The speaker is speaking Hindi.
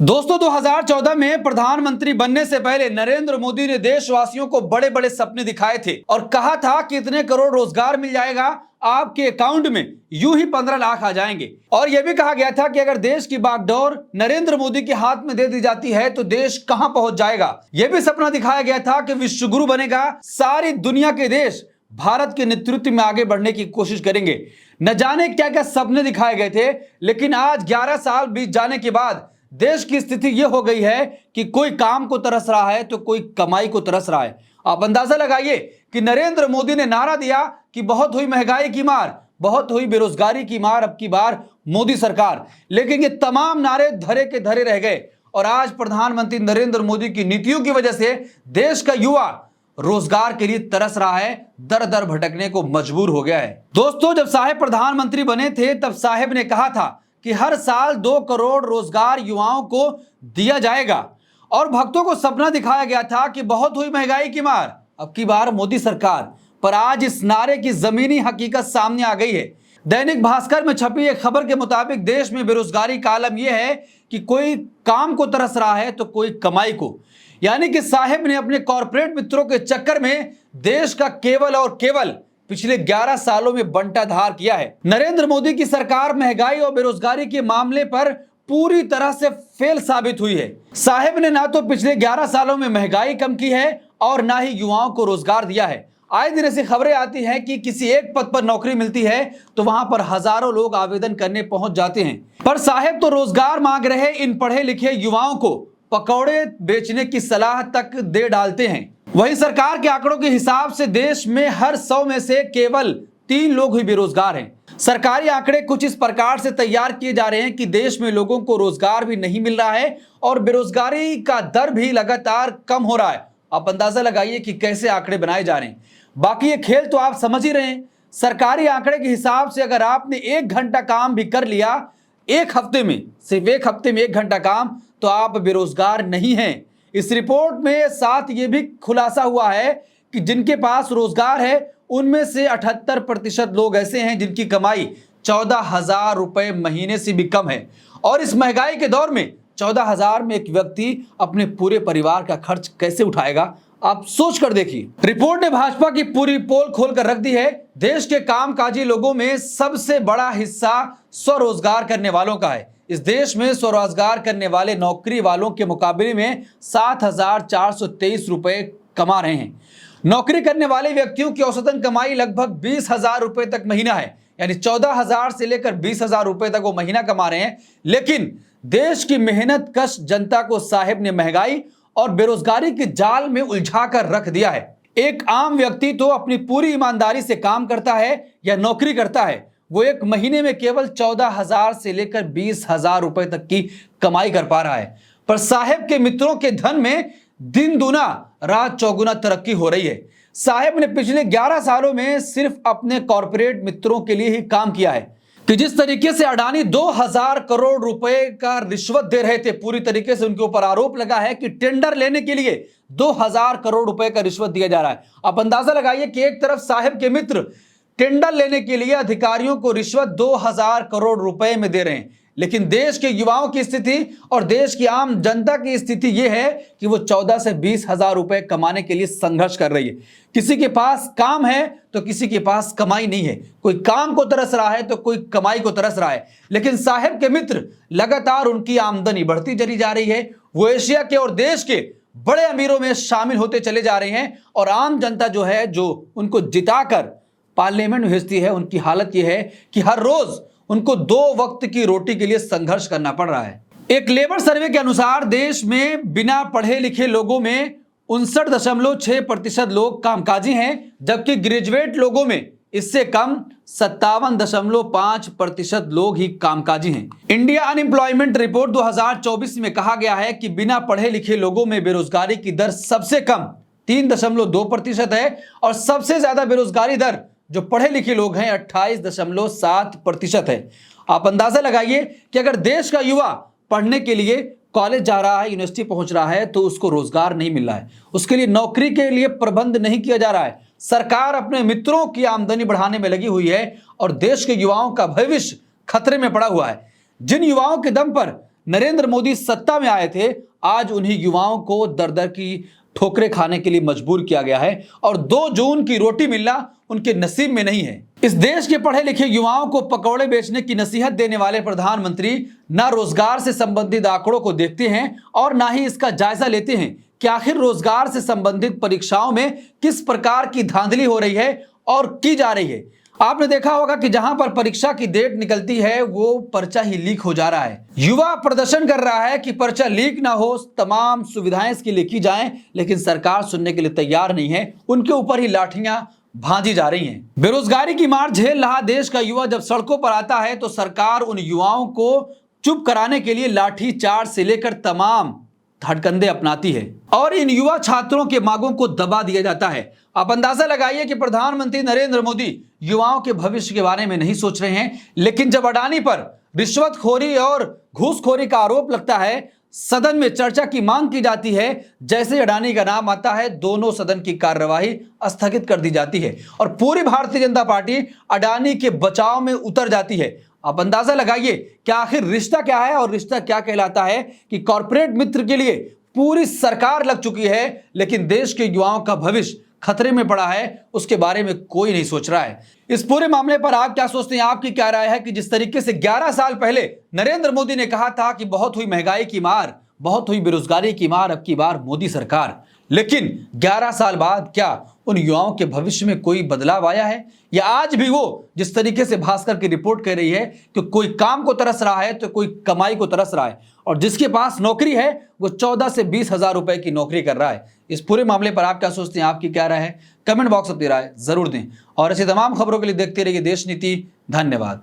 दोस्तों 2014 में प्रधानमंत्री बनने से पहले नरेंद्र मोदी ने देशवासियों को बड़े बड़े सपने दिखाए थे और कहा था कि इतने करोड़ रोजगार मिल जाएगा आपके अकाउंट में, यूं ही 15 लाख आ जाएंगे। और यह भी कहा गया था कि अगर देश की बागडोर नरेंद्र मोदी के हाथ में दे दी जाती है तो देश कहां पहुंच जाएगा। यह भी सपना दिखाया गया था कि विश्वगुरु बनेगा, सारी दुनिया के देश भारत के नेतृत्व में आगे बढ़ने की कोशिश करेंगे। न जाने क्या क्या सपने दिखाए गए थे, लेकिन आज 11 साल बीत जाने के बाद देश की स्थिति यह हो गई है कि कोई काम को तरस रहा है तो कोई कमाई को तरस रहा है। आप अंदाजा लगाइए कि नरेंद्र मोदी ने नारा दिया कि बहुत हुई महंगाई की मार, बहुत हुई बेरोजगारी की मार, अब की बार मोदी सरकार, लेकिन ये तमाम नारे धरे के धरे रह गए। और आज प्रधानमंत्री नरेंद्र मोदी की नीतियों की वजह से देश का युवा रोजगार के लिए तरस रहा है, दर दर भटकने को मजबूर हो गया है। दोस्तों, जब साहेब प्रधानमंत्री बने थे तब साहेब ने कहा था कि हर साल 2 करोड़ रोजगार युवाओं को दिया जाएगा और भक्तों को सपना दिखाया गया था कि बहुत हुई महंगाई की मार, अब की बार मोदी सरकार। पर आज इस नारे की जमीनी हकीकत सामने आ गई है। दैनिक भास्कर में छपी एक खबर के मुताबिक देश में बेरोजगारी का आलम यह है कि कोई काम को तरस रहा है तो कोई कमाई को। यानी कि साहेब ने अपने कॉर्पोरेट मित्रों के चक्कर में देश का केवल और केवल पिछले 11 सालों में बंटाधार किया है। नरेंद्र मोदी की सरकार महंगाई और बेरोजगारी के मामले पर पूरी तरह से फेल साबित हुई है। साहेब ने ना तो पिछले 11 सालों में महंगाई कम की है और ना ही युवाओं को रोजगार दिया है। आए दिन ऐसी खबरें आती हैं कि किसी एक पद पर नौकरी मिलती है तो वहां पर हजारों लोग आवेदन करने पहुंच जाते हैं, पर साहेब तो रोजगार मांग रहे इन पढ़े लिखे युवाओं को पकौड़े बेचने की सलाह तक दे डालते हैं। वहीं सरकार के आंकड़ों के हिसाब से देश में हर 100 में से केवल 3 लोग ही बेरोजगार हैं। सरकारी आंकड़े कुछ इस प्रकार से तैयार किए जा रहे हैं कि देश में लोगों को रोजगार भी नहीं मिल रहा है और बेरोजगारी का दर भी लगातार कम हो रहा है। आप अंदाजा लगाइए कि कैसे आंकड़े बनाए जा रहे हैं। बाकी ये खेल तो आप समझ ही रहे हैं। सरकारी आंकड़े के हिसाब से अगर आपने 1 घंटा काम भी कर लिया एक हफ्ते में, सिर्फ 1 हफ्ते में 1 घंटा काम, तो आप बेरोजगार नहीं हैं। इस रिपोर्ट में साथ ये भी खुलासा हुआ है कि जिनके पास रोजगार है उनमें से 78% लोग ऐसे हैं जिनकी कमाई 14,000 रुपए महीने से भी कम है। और इस महंगाई के दौर में 14,000 में एक व्यक्ति अपने पूरे परिवार का खर्च कैसे उठाएगा, आप सोच कर देखिए। रिपोर्ट ने भाजपा की पूरी पोल खोल कर रख दी है। देश के कामकाजी लोगों में सबसे बड़ा हिस्सा स्वरोजगार करने वालों का है। इस देश में स्वरोजगार करने वाले नौकरी वालों के मुकाबले में 7,423 रुपए कमा रहे हैं। नौकरी करने वाले व्यक्तियों की औसतन कमाई लगभग 20,000 रुपए तक महीना है, यानी 14,000 से लेकर 20,000 रुपए तक वो महीना कमा रहे हैं। लेकिन देश की मेहनत कश जनता को साहेब ने महंगाई और बेरोजगारी के जाल में उलझा कर रख दिया है। एक आम व्यक्ति तो अपनी पूरी ईमानदारी से काम करता है या नौकरी करता है, वो एक महीने में केवल 14,000 से लेकर 20,000 रुपए तक की कमाई कर पा रहा है। पर साहेब के मित्रों के धन में दिन दूना रात चौगुना तरक्की हो रही है। साहेब ने पिछले 11 सालों में सिर्फ अपने कॉर्पोरेट मित्रों के लिए ही काम किया है कि जिस तरीके से अडानी 2,000 करोड़ रुपए का रिश्वत दे रहे थे, पूरी तरीके से उनके ऊपर आरोप लगा है कि टेंडर लेने के लिए 2,000 करोड़ रुपए का रिश्वत दिया जा रहा है। आप अंदाजा लगाइए कि एक तरफ साहेब के मित्र टेंडर लेने के लिए अधिकारियों को रिश्वत 2,000 करोड़ रुपए में दे रहे हैं, लेकिन देश के युवाओं की स्थिति और देश की आम जनता की स्थिति यह है कि वो 14 से 20,000 रुपए कमाने के लिए संघर्ष कर रही है। किसी के पास काम है तो किसी के पास कमाई नहीं है। कोई काम को तरस रहा है तो कोई कमाई को तरस रहा है। लेकिन साहेब के मित्र लगातार उनकी आमदनी बढ़ती चली जा रही है। वो एशिया के और देश के बड़े अमीरों में शामिल होते चले जा रहे हैं और आम जनता जो है, जो उनको जिताकर पार्लियामेंट में भेजती है, उनकी हालत यह है कि हर रोज उनको 2 वक्त की रोटी के लिए संघर्ष करना पड़ रहा है। एक लेबर सर्वे के अनुसार देश में बिना पढ़े लिखे लोगों में 59.6% लोग कामकाजी हैं, जबकि ग्रेजुएट लोगों में इससे कम 57.5% लोग ही कामकाजी हैं। इंडिया अनएम्प्लॉयमेंट रिपोर्ट 2024 में कहा गया है कि बिना पढ़े लिखे लोगों में बेरोजगारी की दर सबसे कम 3.2% है और सबसे ज्यादा बेरोजगारी दर जो पढ़े लिखे लोग हैं 28.7% है। आप अंदाजा लगाइए कि अगर देश का युवा पढ़ने के लिए कॉलेज जा रहा है, यूनिवर्सिटी पहुंच रहा है, तो उसको रोजगार नहीं मिल रहा है, उसके लिए नौकरी के लिए प्रबंध नहीं किया जा रहा है। सरकार अपने मित्रों की आमदनी बढ़ाने में लगी हुई है और देश के युवाओं का भविष्य खतरे में पड़ा हुआ है। जिन युवाओं के दम पर नरेंद्र मोदी सत्ता में आए थे, आज उन्हीं युवाओं को दर दर की ठोकरें खाने के लिए मजबूर किया गया है और 2 जून की रोटी मिलना उनके नसीब में नहीं है। इस देश के पढ़े लिखे युवाओं को पकौड़े बेचने की नसीहत देने वाले प्रधानमंत्री ना रोजगार से संबंधित आंकड़ों को देखते हैं और ना ही इसका जायजा लेते हैं कि आखिर रोजगार से संबंधित परीक्षाओं में किस प्रकार की धांधली हो रही है और की जा रही है। आपने देखा होगा कि जहां पर परीक्षा की डेट निकलती है वो पर्चा ही लीक हो जा रहा है। युवा प्रदर्शन कर रहा है कि पर्चा लीक ना हो, तमाम सुविधाएं इसके लिए की जाएं, लेकिन सरकार सुनने के लिए तैयार नहीं है। उनके ऊपर ही लाठियां भांजी जा रही हैं। बेरोजगारी की मार झेल रहा देश का युवा जब सड़कों पर आता है तो सरकार उन युवाओं को चुप कराने के लिए लाठी चार्ज से लेकर तमाम हथकंडे अपनाती है और इन युवा छात्रों के मांगों को दबा दिया जाता है। आप अंदाजा लगाइए कि प्रधानमंत्री नरेंद्र मोदी युवाओं के भविष्य के बारे में नहीं सोच रहे हैं, लेकिन जब अडानी पर रिश्वतखोरी और घूसखोरी का आरोप लगता है, सदन में चर्चा की मांग की जाती है, जैसे अडानी का नाम आता है दोनों सदन की कार्यवाही स्थगित कर दी जाती है और पूरी भारतीय जनता पार्टी अडानी के बचाव में उतर जाती है। आप अंदाजा लगाइए कि आखिर रिश्ता क्या है और रिश्ता क्या कहलाता है कि कॉर्पोरेट मित्र के लिए पूरी सरकार लग चुकी है, लेकिन देश के युवाओं का भविष्य खतरे में पड़ा है, उसके बारे में कोई नहीं सोच रहा है। इस पूरे मामले पर आप क्या सोचते हैं? आपकी क्या राय है कि जिस तरीके से 11 साल पहले नरेंद्र मोदी ने कहा था कि बहुत हुई महंगाई की मार, बहुत हुई बेरोजगारी की मार, अब की बार मोदी सरकार, लेकिन 11 साल बाद क्या उन युवाओं के भविष्य में कोई बदलाव आया है? या आज भी वो जिस तरीके से भास्कर की रिपोर्ट कह रही है कि कोई काम को तरस रहा है तो कोई कमाई को तरस रहा है और जिसके पास नौकरी है वो 14 से 20 हजार रुपए की नौकरी कर रहा है। इस पूरे मामले पर आप क्या सोचते हैं? आपकी क्या राय है? कमेंट बॉक्स में अपनी राय जरूर दें और ऐसी तमाम खबरों के लिए देखते रहिए देश नीति। धन्यवाद।